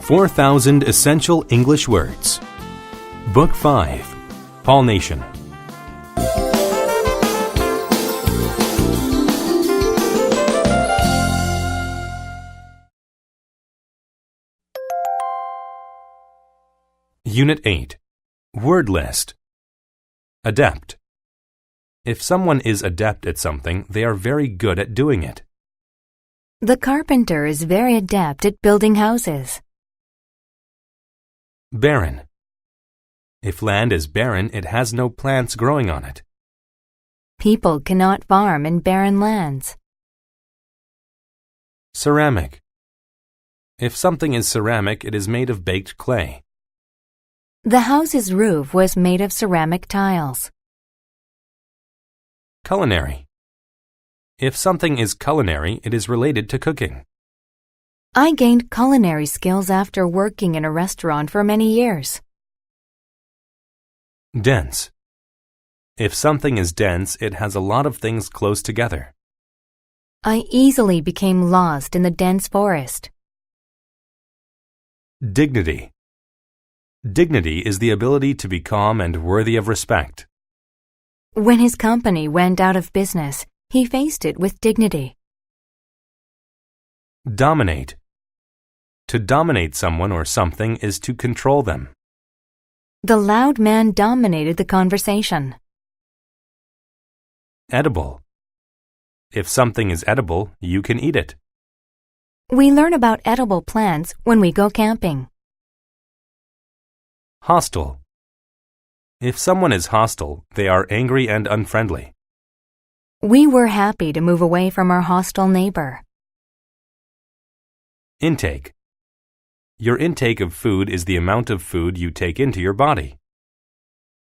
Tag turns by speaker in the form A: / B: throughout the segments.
A: 4,000 Essential English Words. Book 5. Pollination. Unit 8. Word list. Adept. If someone is adept at something, they are very good at doing it.
B: The carpenter is very adept at building houses.
A: Barren. If land is barren, it has no plants growing on it.
B: People cannot farm in barren lands.
A: Ceramic. If something is ceramic, it is made of baked clay.
B: The house's roof was made of ceramic tiles.
A: Culinary. If something is culinary, it is related to cooking.
B: I gained culinary skills after working in a restaurant for many years.
A: Dense. If something is dense, it has a lot of things close together.
B: I easily became lost in the dense forest.
A: Dignity. Dignity is the ability to be calm and worthy of respect.
B: When his company went out of business, he faced it with dignity.
A: Dominate. To dominate someone or something is to control them.
B: The loud man dominated the conversation.
A: Edible. If something is edible, you can eat it.
B: We learn about edible plants when we go camping.
A: Hostile. If someone is hostile, they are angry and unfriendly.
B: We were happy to move away from our hostile neighbor.
A: Intake. Your intake of food is the amount of food you take into your body.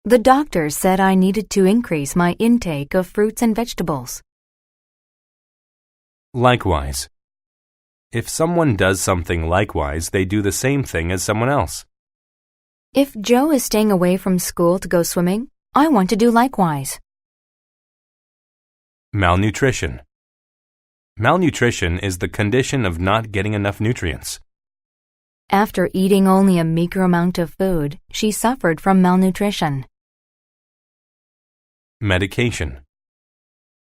B: The doctor said I needed to increase my intake of fruits and vegetables.
A: Likewise. If someone does something likewise, they do the same thing as someone else.
B: If Joe is staying away from school to go swimming, I want to do likewise.
A: Malnutrition. Malnutrition is the condition of not getting enough nutrients.
B: After eating only a meager amount of food, she suffered from malnutrition.
A: Medication.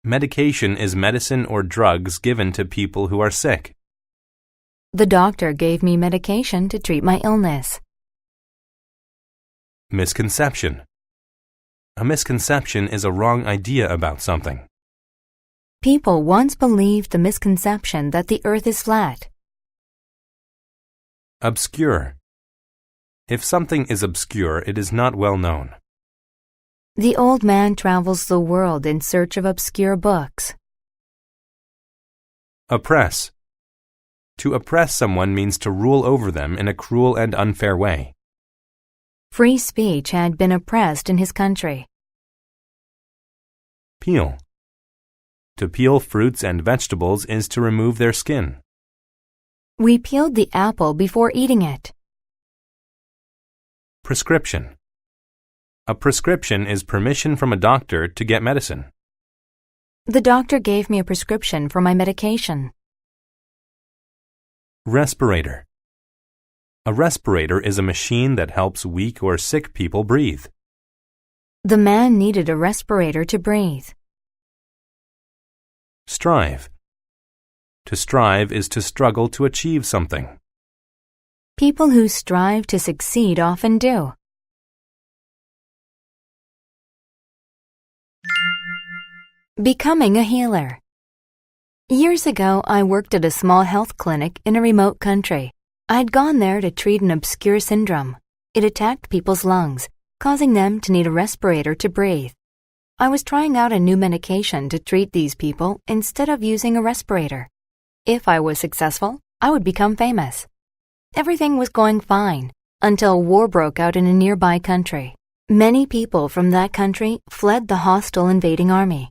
A: Medication is medicine or drugs given to people who are sick.
B: The doctor gave me medication to treat my illness.
A: Misconception. A misconception is a wrong idea about something.
B: People once believed the misconception that the earth is flat.
A: Obscure. If something is obscure, it is not well known.
B: The old man travels the world in search of obscure books.
A: Oppress. To oppress someone means to rule over them in a cruel and unfair way.
B: Free speech had been oppressed in his country.
A: Peel. To peel fruits and vegetables is to remove their skin.
B: We peeled the apple before eating it.
A: Prescription. A prescription is permission from a doctor to get medicine.
B: The doctor gave me a prescription for my medication.
A: Respirator. A respirator is a machine that helps weak or sick people breathe.
B: The man needed a respirator to breathe.
A: Strive. To strive is to struggle to achieve something.
B: People who strive to succeed often do. Becoming a healer. Years ago, I worked at a small health clinic in a remote country. I'd gone there to treat an obscure syndrome. It attacked people's lungs, causing them to need a respirator to breathe. I was trying out a new medication to treat these people instead of using a respirator. If I was successful, I would become famous. Everything was going fine until war broke out in a nearby country. Many people from that country fled the hostile invading army.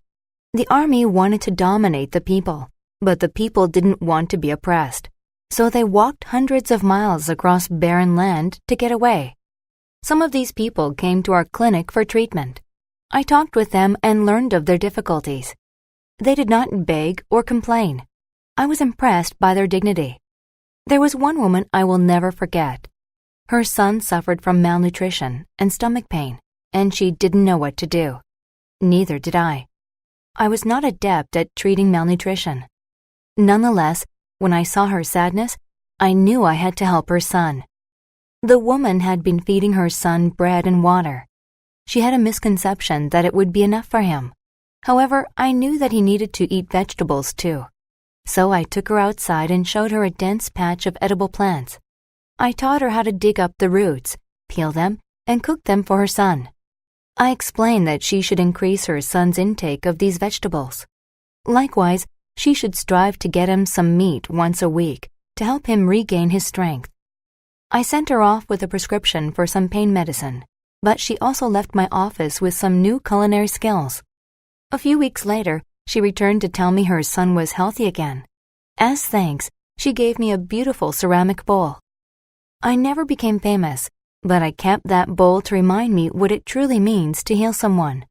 B: The army wanted to dominate the people, but the people didn't want to be oppressed. So they walked hundreds of miles across barren land to get away. Some of these people came to our clinic for treatment. I talked with them and learned of their difficulties. They did not beg or complain. I was impressed by their dignity. There was one woman I will never forget. Her son suffered from malnutrition and stomach pain, and she didn't know what to do. Neither did I. I was not adept at treating malnutrition. Nonetheless, when I saw her sadness, I knew I had to help her son. The woman had been feeding her son bread and water. She had a misconception that it would be enough for him. However, I knew that he needed to eat vegetables too. So I took her outside and showed her a dense patch of edible plants. I taught her how to dig up the roots, peel them, and cook them for her son. I explained that she should increase her son's intake of these vegetables. Likewise, she should strive to get him some meat once a week to help him regain his strength. I sent her off with a prescription for some pain medicine, but she also left my office with some new culinary skills. A few weeks later, she returned to tell me her son was healthy again. As thanks, she gave me a beautiful ceramic bowl. I never became famous, but I kept that bowl to remind me what it truly means to heal someone.